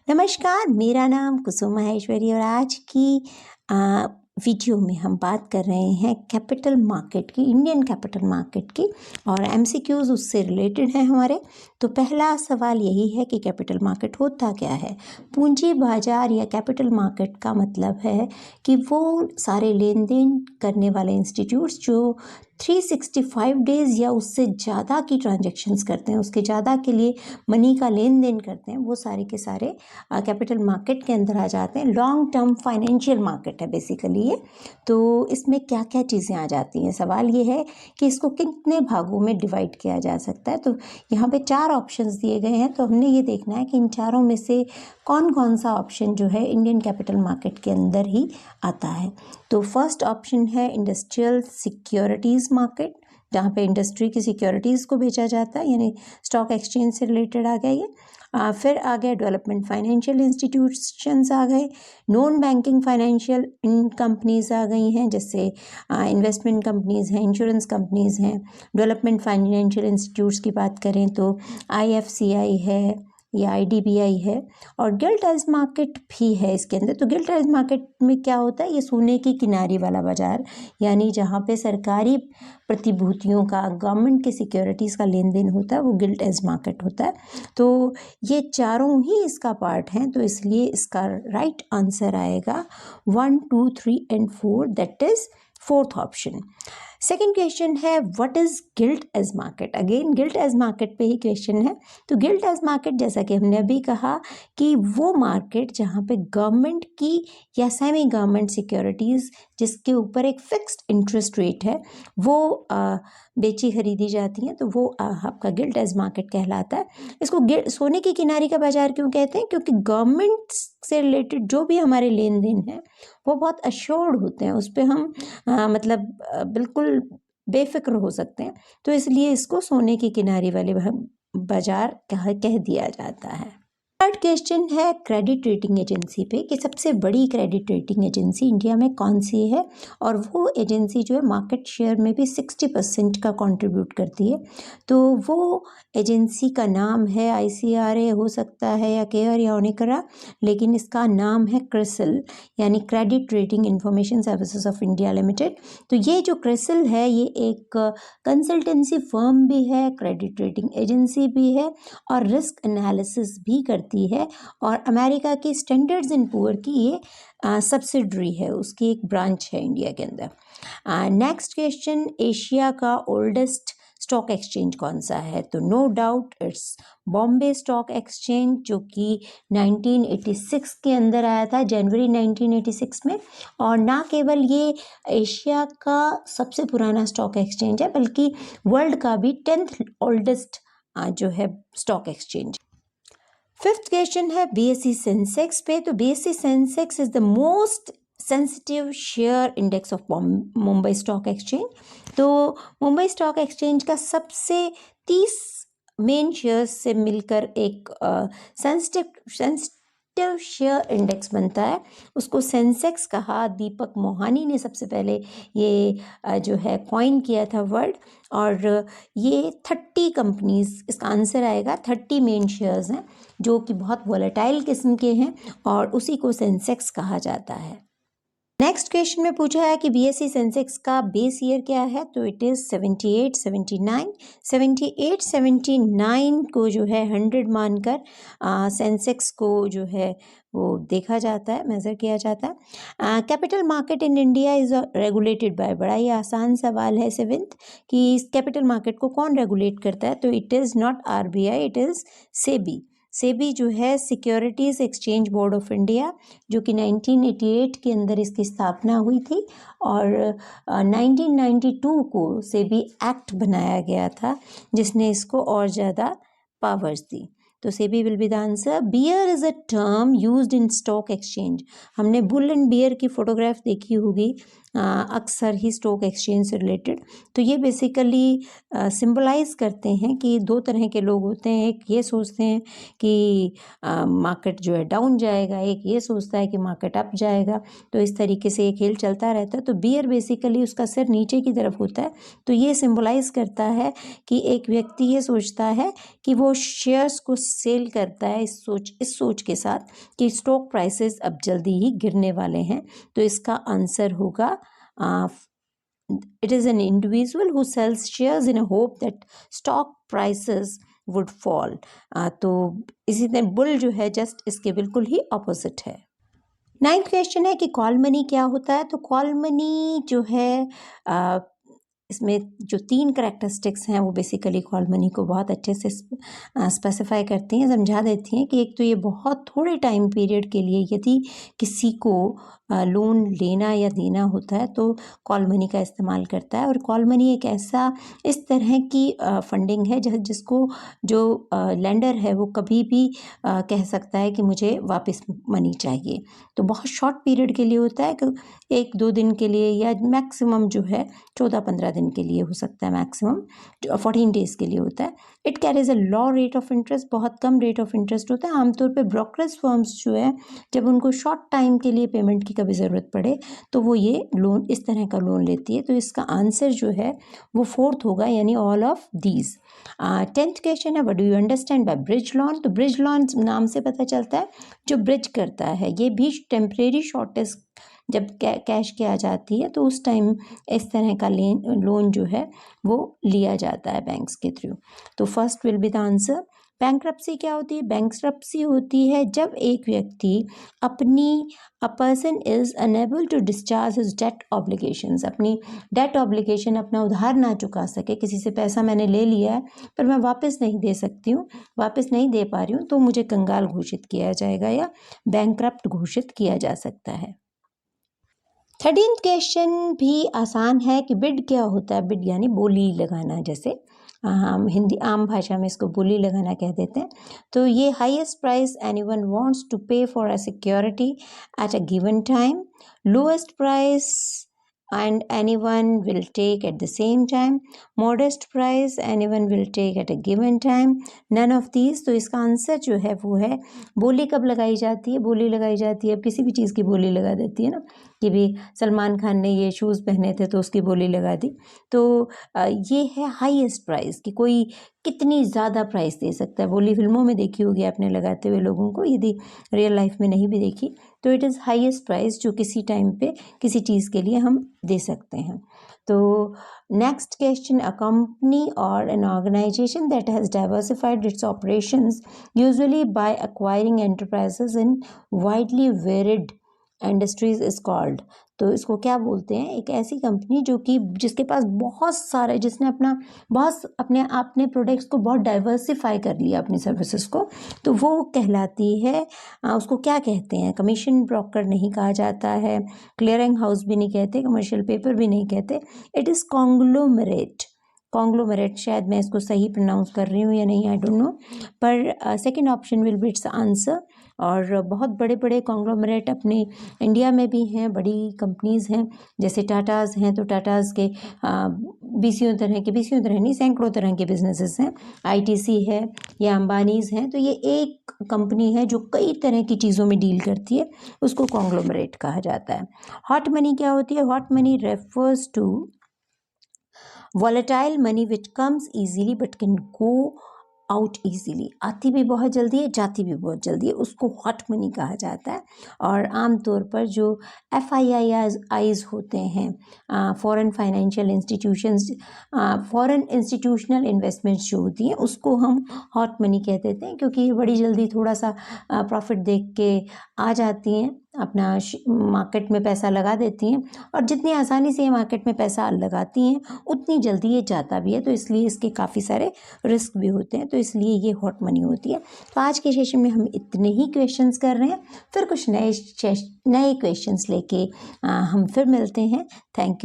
नमस्कार, मेरा नाम कुसुम माहेश्वरी और आज की वीडियो में हम बात कर रहे हैं कैपिटल मार्केट की, इंडियन कैपिटल मार्केट की, और एमसीक्यूज़ उससे रिलेटेड हैं हमारे। तो पहला सवाल यही है कि कैपिटल मार्केट होता क्या है। पूंजी बाजार या कैपिटल मार्केट का मतलब है कि वो सारे लेन देन करने वाले इंस्टीट्यूट्स जो 365 डेज़ या उससे ज़्यादा की ट्रांजैक्शंस करते हैं, उसके ज़्यादा के लिए मनी का लेन देन करते हैं, वो सारे के सारे कैपिटल मार्केट के अंदर आ जाते हैं। लॉन्ग टर्म फाइनेंशियल मार्केट है बेसिकली ये। तो इसमें क्या क्या चीज़ें आ जाती हैं, सवाल ये है कि इसको कितने भागों में डिवाइड किया जा सकता है। तो यहाँ पे 4 ऑप्शंस दिए गए हैं, तो हमने ये देखना है कि इन चारों में से कौन कौन सा ऑप्शन जो है इंडियन कैपिटल मार्केट के अंदर ही आता है। तो फर्स्ट ऑप्शन है इंडस्ट्रियल सिक्योरिटीज़ मार्केट, जहाँ पे इंडस्ट्री की सिक्योरिटीज़ को बेचा जाता है, यानी स्टॉक एक्सचेंज से रिलेटेड आ गया ये। फिर आ गए डेवलपमेंट फाइनेंशियल इंस्टीट्यूशंस आ गए, नॉन बैंकिंग फाइनेंशियल कंपनीज आ गई हैं, जैसे इन्वेस्टमेंट कंपनीज़ हैं, इंश्योरेंस कंपनीज़ हैं। डेवलपमेंट फाइनेंशियल इंस्टीट्यूट्स की बात करें तो आईएफसीआई है या आईडीबीआई है, और गिल्ट एज मार्केट भी है इसके अंदर। तो गिल्ट एज मार्केट में क्या होता है, ये सोने की किनारी वाला बाजार, यानी जहाँ पे सरकारी प्रतिभूतियों का, गवर्नमेंट के सिक्योरिटीज़ का लेन देन होता है, वो गिल्ट एज मार्केट होता है। तो ये चारों ही इसका पार्ट हैं, तो इसलिए इसका राइट आंसर आएगा 1, 2, 3 and 4, that is fourth option. Second question है what is gilt edge market. Again gilt edge market पे ही क्वेश्चन है। तो गिल्ट एज मार्केट, जैसा कि हमने अभी कहा, कि वो मार्केट जहाँ पे गवर्नमेंट की या सेमी गवर्नमेंट सिक्योरिटीज़ जिसके ऊपर एक फिक्स्ड इंटरेस्ट रेट है, वो बेची खरीदी जाती हैं, तो वो आपका गिल्ट एज मार्केट कहलाता है। इसको सोने की किनारी का बाजार क्यों कहते हैं, क्योंकि गवर्नमेंट से रिलेटेड जो भी हमारे लेन देन है वो बहुत अश्योर्ड होते हैं, उस पर हम बिल्कुल बेफिक्र हो सकते हैं। तो इसलिए इसको सोने की किनारी वाले बाजार कह दिया जाता है। थर्ड क्वेश्चन है क्रेडिट रेटिंग एजेंसी पे, कि सबसे बड़ी क्रेडिट रेटिंग एजेंसी इंडिया में कौन सी है, और वो एजेंसी जो है मार्केट शेयर में भी 60% का कंट्रीब्यूट करती है। तो वो एजेंसी का नाम है आईसीआरए हो सकता है, या केयर, या ओनिकरा, लेकिन इसका नाम है क्रिसिल, यानी credit rating information services of India limited. तो ये जो क्रिसिल है, ये एक कंसल्टेंसी फर्म भी है, क्रेडिट रेटिंग एजेंसी भी है, और रिस्क एनालिसिस भी करती है, और अमेरिका की स्टैंडर्ड्स एंड पुअर की ये सब्सिडरी है, उसकी एक ब्रांच है इंडिया के अंदर। नेक्स्ट क्वेश्चन, एशिया का ओल्डेस्ट स्टॉक एक्सचेंज कौन सा है। तो no doubt it's Bombay Stock Exchange, जो कि 1986 के अंदर आया था, जनवरी 1986 में। और ना केवल ये एशिया का सबसे पुराना स्टॉक एक्सचेंज है, बल्कि वर्ल्ड का भी 10th ओल्डेस्ट जो है स्टॉक एक्सचेंज। फिफ्थ क्वेश्चन है बीएसई सेंसेक्स पे। तो BSE Sensex is the most sensitive share index of Mumbai stock exchange. तो मुंबई स्टॉक एक्सचेंज का सबसे 30 मेन शेयर्स से मिलकर एक सेंसिटिव शेयर इंडेक्स बनता है, उसको सेंसेक्स कहा। दीपक मोहानी ने सबसे पहले ये जो है कॉइन किया था वर्ड, और ये 30 कंपनीज, इसका आंसर आएगा 30 मेन शेयर्स हैं जो कि बहुत वोलेटाइल किस्म के हैं, और उसी को सेंसेक्स कहा जाता है। नेक्स्ट क्वेश्चन में पूछा है कि बीएसई सेंसेक्स का बेस ईयर क्या है। तो इट इज़ 78-79 को जो है 100 मानकर सेंसेक्स को जो है वो देखा जाता है, मेज़र किया जाता है। Capital market in India is regulated by, बड़ा ही आसान सवाल है सेवेंथ, कि इस कैपिटल मार्केट को कौन रेगुलेट करता है। तो it is not RBI, it is SEBI. SEBI जो है securities exchange board of India, जो कि 1988 के अंदर इसकी स्थापना हुई थी, और 1992 को सेबी एक्ट बनाया गया था, जिसने इसको और ज़्यादा पावर्स दी। तो SEBI will be the answer. Bear is a term used in stock exchange. हमने बुल एंड बियर की फोटोग्राफ देखी होगी अक्सर ही स्टॉक एक्सचेंज से रिलेटेड। तो ये बेसिकली सिंबलाइज करते हैं कि दो तरह के लोग होते हैं, एक ये सोचते हैं कि मार्केट जो है डाउन जाएगा, एक ये सोचता है कि मार्केट अप जाएगा। तो इस तरीके से ये खेल चलता रहता है। तो बियर बेसिकली उसका सिर नीचे की तरफ होता है। तो ये सिंबलाइज करता है कि एक व्यक्ति ये सोचता है कि वो शेयर्स को सेल करता है इस सोच के साथ कि स्टॉक प्राइसेस अब जल्दी ही गिरने वाले हैं। तो इसका आंसर होगा it is an individual who sells shares in a hope that stock prices would fall। तो इसी तरह बुल जो है जस्ट इसके बिल्कुल ही ऑपोजिट है। 9th क्वेश्चन है कि कॉल मनी क्या होता है। तो कॉल मनी जो है इसमें जो 3 करैक्टरिस्टिक्स हैं वो बेसिकली कॉल मनी को बहुत अच्छे से स्पेसिफाई करती हैं, समझा देती हैं कि एक तो ये बहुत थोड़े टाइम पीरियड के लिए यदि किसी को लोन लेना या देना होता है तो कॉल मनी का इस्तेमाल करता है। और कॉल मनी एक ऐसा इस तरह की फंडिंग है जिसको जो लेंडर है वो कभी भी कह सकता है कि मुझे वापस मनी चाहिए। तो बहुत शॉर्ट पीरियड के लिए होता है कि 1-2 दिन के लिए या मैक्सिमम जो है 14-15 दिन के लिए हो सकता है, मैक्सिमम 14 डेज़ के लिए होता है। It carries a low rate of interest, बहुत कम रेट ऑफ इंटरेस्ट होता है। आमतौर पे ब्रोकरेज फर्म्स जो है जब उनको शॉर्ट टाइम के लिए पेमेंट की कभी ज़रूरत पड़े तो वो ये लोन इस तरह का लोन लेती है। तो इसका आंसर जो है वो 4th होगा, यानी all of these. 10th question है what do you understand by bridge loan. तो ब्रिज लोन नाम से पता चलता है जो ब्रिज करता है। ये भी टेम्परेरी शॉर्टेज जब कैश की आ जाती है तो उस टाइम इस तरह का लोन जो है वो लिया जाता है बैंक्स के थ्रू। तो first will be the answer. Bankruptcy क्या होती है। बैंक्रप्सी होती है जब एक व्यक्ति a person is unable to discharge his debt obligations, अपनी डेट ऑब्लिगेशन अपना उधार ना चुका सके। किसी से पैसा मैंने ले लिया है पर मैं वापस नहीं दे सकती हूँ, वापस नहीं दे पा रही हूँ, तो मुझे कंगाल घोषित किया जाएगा या बैंक्रप्ट घोषित किया जा सकता है। 13th क्वेश्चन भी आसान है कि बिड क्या होता है। बिड यानी बोली लगाना, जैसे हम हिंदी आम भाषा में इसको बोली लगाना कह देते हैं। तो ये highest price anyone wants to pay for a security at a given time, lowest price and anyone will take at the same time, modest price anyone will take at a given time, none of these। तो इसका answer जो है वो है बोली कब लगाई जाती है। बोली लगाई जाती है अब किसी भी चीज़ की बोली लगा देती है ना, कि भी सलमान खान ने ये शूज़ पहने थे तो उसकी बोली लगा दी। तो ये है हाईएस्ट प्राइस कि कोई कितनी ज़्यादा प्राइस दे सकता है। बोली फिल्मों में देखी होगी आपने लगाते हुए लोगों को, यदि रियल लाइफ में नहीं भी देखी तो इट इज़ हाईएस्ट प्राइस जो किसी टाइम पे किसी चीज़ के लिए हम दे सकते हैं। तो next question, a company or an organisation that has diversified its operations usually by acquiring enterprises in widely varied industries is called. तो इसको क्या बोलते हैं। एक ऐसी कंपनी जो कि जिसके पास बहुत सारे, जिसने अपने प्रोडक्ट्स को बहुत डाइवर्सिफाई कर लिया, अपनी सर्विसेज को, तो वो कहलाती है उसको क्या कहते हैं। कमीशन ब्रोकर नहीं कहा जाता है, क्लियरिंग हाउस भी नहीं कहते, कमर्शियल पेपर भी नहीं कहते। इट इज़ कॉन्ग्लोमरेट शायद मैं इसको सही प्रोनाउंस कर रही हूँ या नहीं, आई डोंट नो, पर second option will be it's answer. और बहुत बड़े बड़े कॉन्ग्लोमरेट अपने इंडिया में भी हैं, बड़ी कंपनीज़ हैं, जैसे टाटाज़ हैं। तो टाटाज़ के बीसियों तरह नहीं, सैकड़ों तरह के बिजनेसेस हैं। आईटीसी है या अंबानीज़ हैं। तो ये एक कंपनी है जो कई तरह की चीज़ों में डील करती है, उसको कॉन्ग्लोमरेट कहा जाता है। हॉट मनी क्या होती है। Hot money refers to volatile money which comes easily but can go out easily, आती भी बहुत जल्दी है, जाती भी बहुत जल्दी है, उसको हॉट मनी कहा जाता है। और आमतौर पर जो FIIs होते हैं, foreign financial institutions, foreign institutional investments जो होती हैं उसको हम हॉट मनी कह देते हैं, क्योंकि ये बड़ी जल्दी थोड़ा सा प्रॉफिट देख के आ जाती हैं, अपना मार्केट में पैसा लगा देती हैं, और जितनी आसानी से ये मार्केट में पैसा लगाती हैं उतनी जल्दी ये जाता भी है। तो इसलिए इसके काफ़ी सारे रिस्क भी होते हैं, तो इसलिए ये हॉट मनी होती है। तो आज के सेशन में हम इतने ही क्वेश्चंस कर रहे हैं, फिर कुछ नए क्वेश्चंस लेके हम फिर मिलते हैं। Thank you.